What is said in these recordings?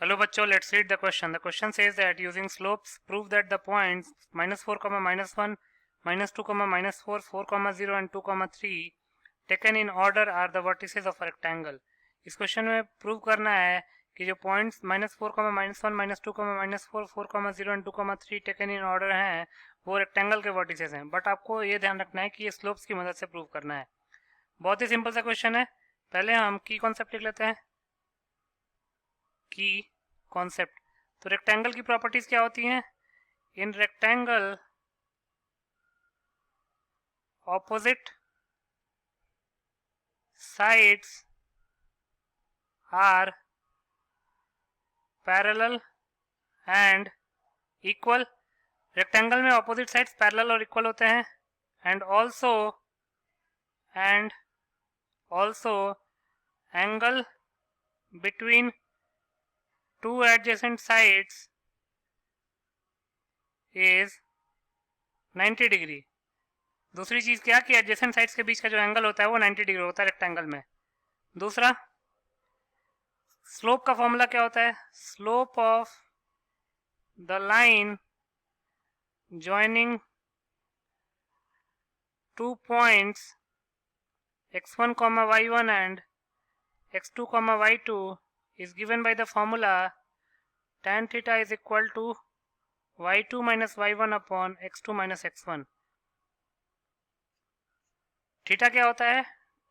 Hello बच्चों, let's read the question. The question says that using slopes, prove that the points -4, -1, -2, -4, 4, 0 and 2, 3 taken in order are the vertices of a rectangle. इस question में prove करना है कि जो points -4, -1, -2, -4, 4, 0 and 2, 3 taken in order हैं वो rectangle के vertices हैं. बट आपको ये ध्यान रखना है कि ये स्लोप्स की मदद से प्रूव करना है. बहुत ही सिंपल सा क्वेश्चन है. पहले हम की कॉन्सेप्ट लिख लेते हैं. की कॉन्सेप्ट. तो रेक्टेंगल की प्रॉपर्टीज क्या होती हैं? In rectangle opposite sides are parallel and equal. Rectangle में ऑपोजिट साइड्स पैरेलल और इक्वल होते हैं. And also angle between two adjacent sides is 90 degree. दूसरी चीज क्या कि एडजेसेंट साइड्स के बीच का जो एंगल होता है वो 90 डिग्री होता है रेक्टेंगल में. दूसरा, स्लोप का फॉर्मूला क्या होता है? Slope of the line joining two points x1, y1 and x2, y2 is given by the formula tan theta is equal to y2 minus y1 upon x2 minus x1. Theta क्या होता है?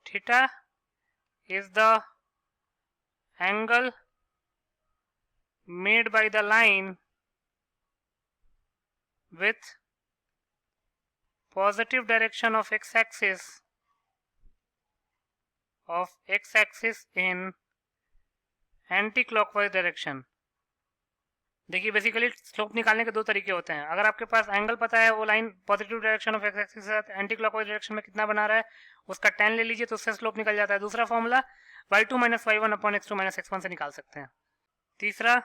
Theta is the angle made by the line with positive direction of x-axis in anti-clockwise direction. देखिए, basically slope निकालने के दो तरीके होते हैं. अगर आपके पास एंगल पता है वो line positive direction of x axis के साथ एंटी क्लॉकवाइज डायरेक्शन में कितना बना रहा है, उसका tan ले लीजिए तो उससे स्लोप निकल जाता है. दूसरा formula y2 minus y1 upon x2 minus x1 से निकाल सकते हैं. तीसरा,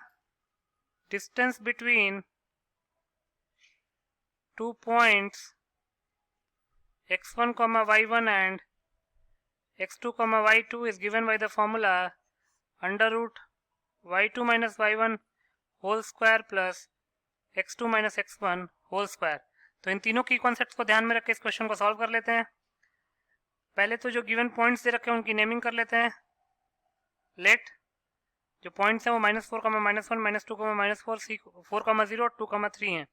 distance between two points x1, y1 and x2, y2 is given by the formula under root y2 minus y1 whole square plus x2 minus x1 whole square. तो इन तीनों की concepts को ध्यान में रख के इस क्वेश्चन को सॉल्व कर लेते हैं. पहले तो जो गिवन पॉइंट्स दे रखे हैं उनकी नेमिंग कर लेते हैं. लेट जो पॉइंट्स हैं वो -4, -1, -2, -4, 4, 0, 2, 3 हैं.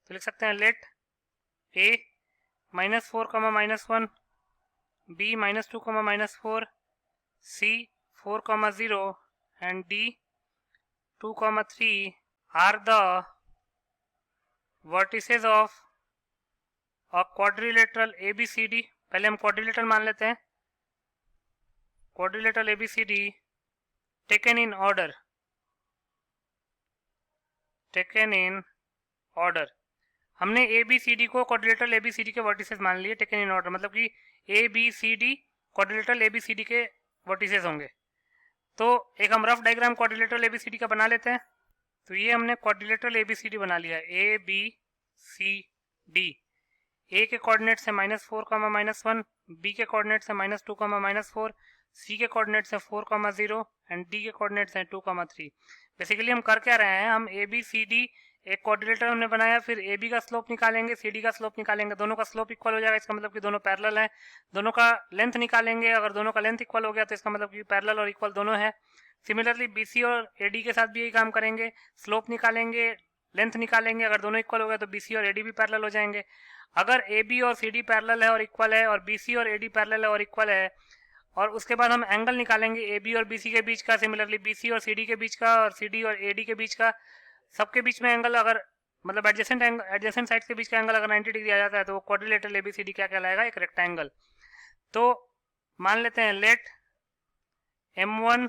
तो लिख सकते हैं late a -4, -1, b -2, -4, c 4, 0 and d 2, 3 are the vertices of a quadrilateral ABCD. पहले हम quadrilateral मान लेते हैं. quadrilateral ABCD taken in order. हमने ABCD को quadrilateral ABCD के vertices मान लिए taken in order. मतलब कि ABCD quadrilateral ABCD के vertices होंगे. तो एक हम रफ डायग्राम क्वाड्रिलेटरल एबीसीडी का बना लेते हैं. तो ये हमने क्वाड्रिलेटरल एबीसीडी बना लिया है. A B C D. ए के कोऑर्डिनेट्स है -4, -1, बी के कोऑर्डिनेट्स है -2, -4, सी के कोऑर्डिनेट्स है 4, 0 एंड डी के कोऑर्डिनेट्स हैं 2, 3. बेसिकली हम कर क्या रहे हैं? हम ए बी सी डी एक क्वाड्रिलेटर हमने बनाया, फिर ए बी का स्लोप निकालेंगे, सी डी का स्लोप निकालेंगे. दोनों का स्लोप इक्वल हो जाएगा, इसका मतलब कि दोनों पैरेलल है. दोनों का लेंथ निकालेंगे, अगर दोनों का लेंथ इक्वल हो गया तो इसका मतलब कि पैरेलल और इक्वल दोनों है. सिमिलरली बीसी और एडी के साथ भी यही काम करेंगे. स्लोप निकालेंगे, लेंथ निकालेंगे, अगर दोनों इक्वल हो गया तो बीसी और एडी भी पैरेलल हो जाएंगे. अगर ए बी और सी डी पैरेलल है और इक्वल है और बीसी और एडी पैरेलल है और इक्वल है, और उसके बाद हम एंगल निकालेंगे ए बी और बीसी के बीच का, सिमिलरली बीसी और सीडी के बीच का और सीडी और एडी के बीच का. सबके बीच में एंगल अगर मतलब एडजेसेंट साइड्स के बीच का एंगल अगर 90 डिग्री आ जाता है तो क्वाड्रिलेटरल एबीसीडी क्या कहलाएगा? एक रेक्टेंगल. तो मान लेते हैं late M1,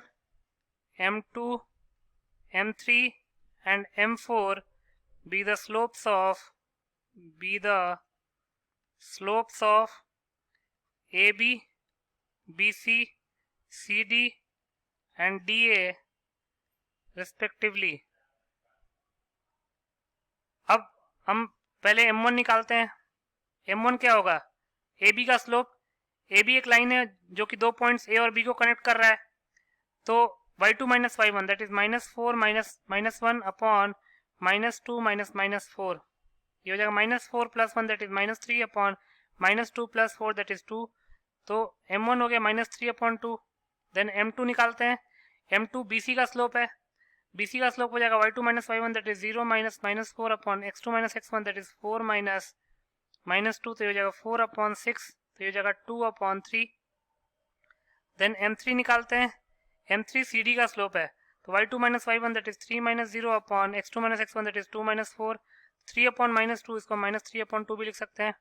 M2, M3 and M4 be the slopes of AB, BC, CD and DA respectively. अब हम पहले M1 निकालते हैं. M1 क्या होगा? AB का स्लोप. AB एक लाइन है जो कि दो पॉइंट्स A और B को कनेक्ट कर रहा है. तो y2 minus y1 that is minus 4 minus 1 upon minus 2 minus 4, ये हो जाएगा minus 4 plus 1 that is minus 3 upon minus 2 plus 4 that is 2, तो m1 हो गया minus 3 upon 2, देन m2 निकालते हैं, m2 bc का स्लोप है, bc का स्लोप हो जाएगा y2 minus y1 that is 0 minus 4 upon x2 minus x1 that is 4 minus 2, तो ये हो जाएगा 4 upon 6, तो ये हो जाएगा 2 upon 3, देन m3 निकालते हैं, m3 cd का स्लोप है, तो y2 minus y1 that is 3 minus 0 upon x2 minus x1 that is 2 minus 4, 3 upon minus 2, इसको minus 3 upon 2 भी लिख सकते हैं,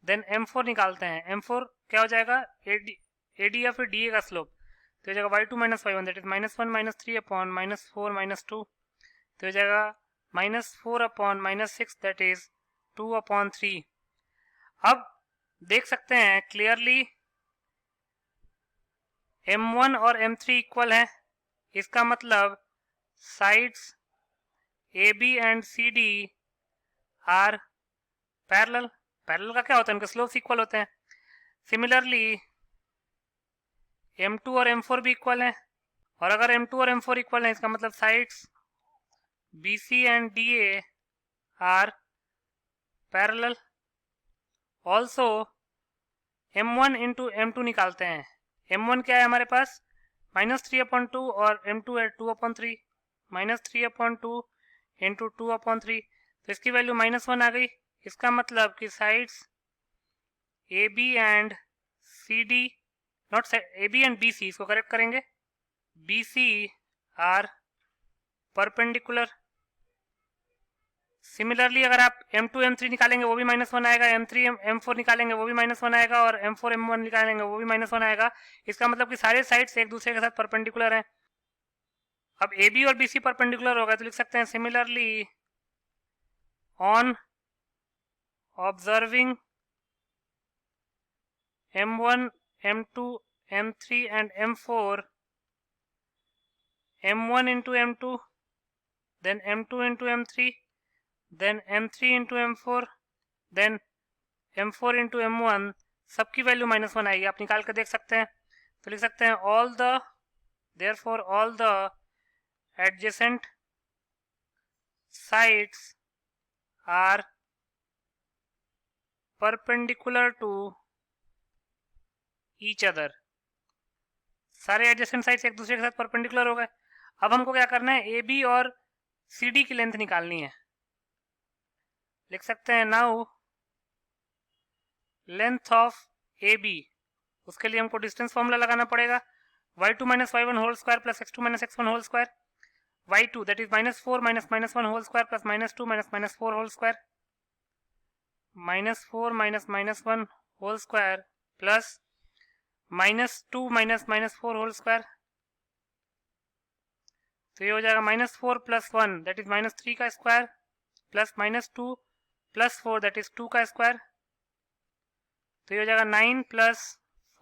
देन m4 निकालते हैं, m4 क्या हो जाएगा AD या फिर DA का स्लोप, तो हो जाएगा y2 minus y1 that is minus 1 minus 3 upon minus 4 minus 2, तो हो जाएगा minus 4 upon minus 6 that is 2 upon 3। अब देख सकते हैं क्लियरली m1 और m3 इक्वल है, इसका मतलब sides AB and CD are parallel. Parallel का क्या होता है, उनके स्लोप्स इक्वल होते हैं। सिमिलरली m2 और m4 भी इक्वल है, और अगर m2 और m4 इक्वल है इसका मतलब sides BC and DA are parallel. Also m1 into m2 निकालते हैं, m1 क्या है हमारे पास -3/2 और m2 है 2/3, -3/2 इंटू 2/3, तो इसकी वैल्यू -1 आ गई। इसका मतलब कि sides AB and CD, not AB and BC, इसको करेक्ट करेंगे, BC आर परपेंडिकुलर। सिमिलरली अगर आप m2 m3 निकालेंगे वो भी -1 आएगा, m3 m4 निकालेंगे वो भी -1 आएगा, और m4 m1 निकालेंगे वो भी -1 आएगा। इसका मतलब कि सारे साइड्स एक दूसरे के साथ परपेंडिकुलर हैं। अब AB और BC परपेंडिकुलर होगा तो लिख सकते हैं similarly on observing m1 m2 m3 and m4, m1 into m2 then m2 into m3 then m3 into m4 then m4 into m1, सबकी वैल्यू -1 आएगी, आप निकाल कर देख सकते हैं। तो लिख सकते हैं all the therefore all the adjacent sides are perpendicular to each other। सारे एडजेसेंट साइड्स एक दूसरे के साथ परपेंडिकुलर हो गए। अब हमको क्या करना है, AB और CD की लेंथ निकालनी है। लिख सकते हैं नाउ लेंथ ऑफ AB, उसके लिए हमको डिस्टेंस फॉर्मूला लगाना पड़ेगा, y2 minus y1 whole square plus x2 minus x1 whole square, y2 that is -4 minus -1 whole square plus -2 minus -4 whole square, -4 minus -1 whole square plus -2 minus -4 whole square, तो ये हो जाएगा -4 plus 1 that is -3 का square plus -2 plus 4 that is 2 का square, तो ये हो जाएगा 9 plus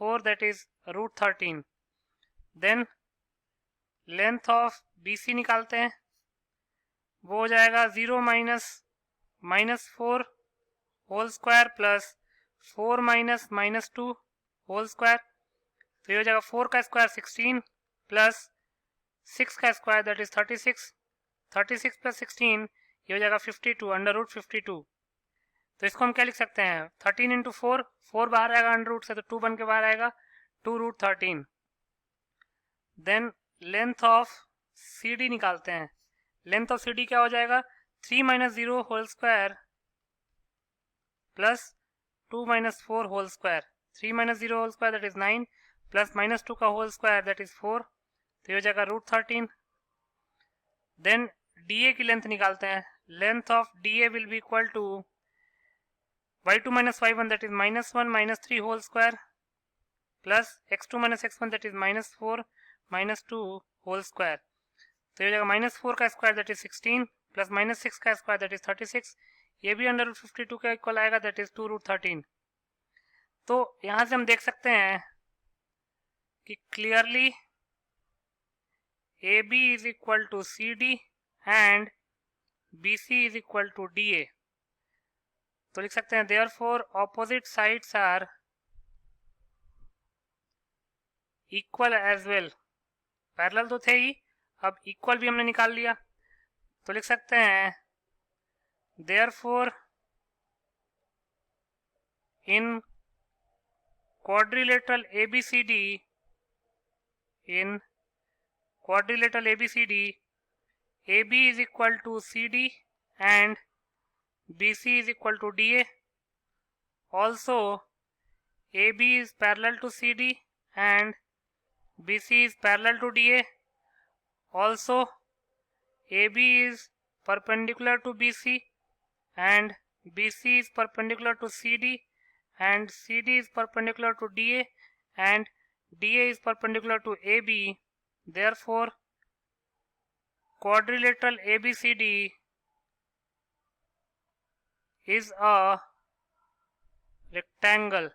4 that is √13। Then length of BC निकालते हैं, वो हो जाएगा 0 minus -4 whole square plus 4 minus -2 whole square, तो ये हो जाएगा 4 का स्क्वायर 16 प्लस 6 का स्क्वायर दैट इज 36 प्लस 16 ये हो जाएगा 52 √52। तो इसको हम क्या लिख सकते हैं, 13 इंटू 4 बाहर आएगा अंडर से, तो 2 बन के बाहर आएगा 2√13। देन लेंथ ऑफ CD निकालते हैं, लेंथ ऑफ CD क्या हो जाएगा 3 minus 0 whole square plus 2 minus 4 whole square, 3 minus 0 whole square that is 9 plus -2 का होल स्क्वायर दैट इज 4, तो ये हो जाएगा √13। देन DA की लेंथ निकालते हैं, length of DA will be equal to y2 minus y1 that is -1 -3 whole square plus x2 minus x1 that is -4 -2 whole square, तो ये हो जाएगा -4 का स्क्वायर दैट इज 16 प्लस -6 का स्क्वायर दैट इज 36, ये भी √52 का इक्वल आएगा दैट इज 2√13। तो यहां से हम देख सकते हैं कि clearly AB is equal to CD and BC is equal to DA। तो लिख सकते हैं therefore opposite sides are equal as well, parallel तो थे ही, अब इक्वल भी हमने निकाल लिया, तो लिख सकते हैं therefore in quadrilateral ABCD, in quadrilateral ABCD, AB is equal to CD and BC is equal to DA. Also, AB is parallel to CD and BC is parallel to DA. Also, AB is perpendicular to BC and BC is perpendicular to CD and CD is perpendicular to DA and DA is perpendicular to AB. Therefore, quadrilateral ABCD is a rectangle.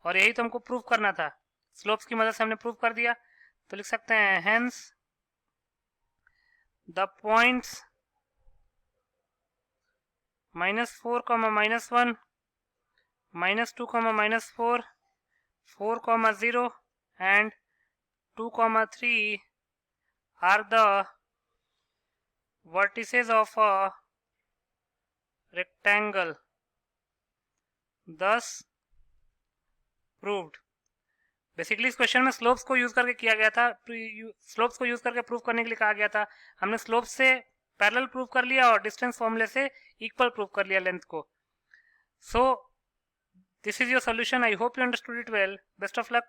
और यही तो हमको prove करना था, slopes की मदद से हमने प्रूव कर दिया, तो लिख सकते हैं hence the points -4, -1, -2, -4, 4, 0 and 2, 3 are the vertices of a rectangle, thus proved. Basically इस क्वेश्चन में स्लोप्स को यूज करके किया गया था, स्लोप्स को यूज करके प्रूव करने के लिए कहा गया था, हमने स्लोप्स से पैरेलल प्रूव कर लिया और डिस्टेंस फॉर्मूले से इक्वल प्रूव कर लिया लेंथ को. So this is your solution. I hope you understood it well. Best of luck.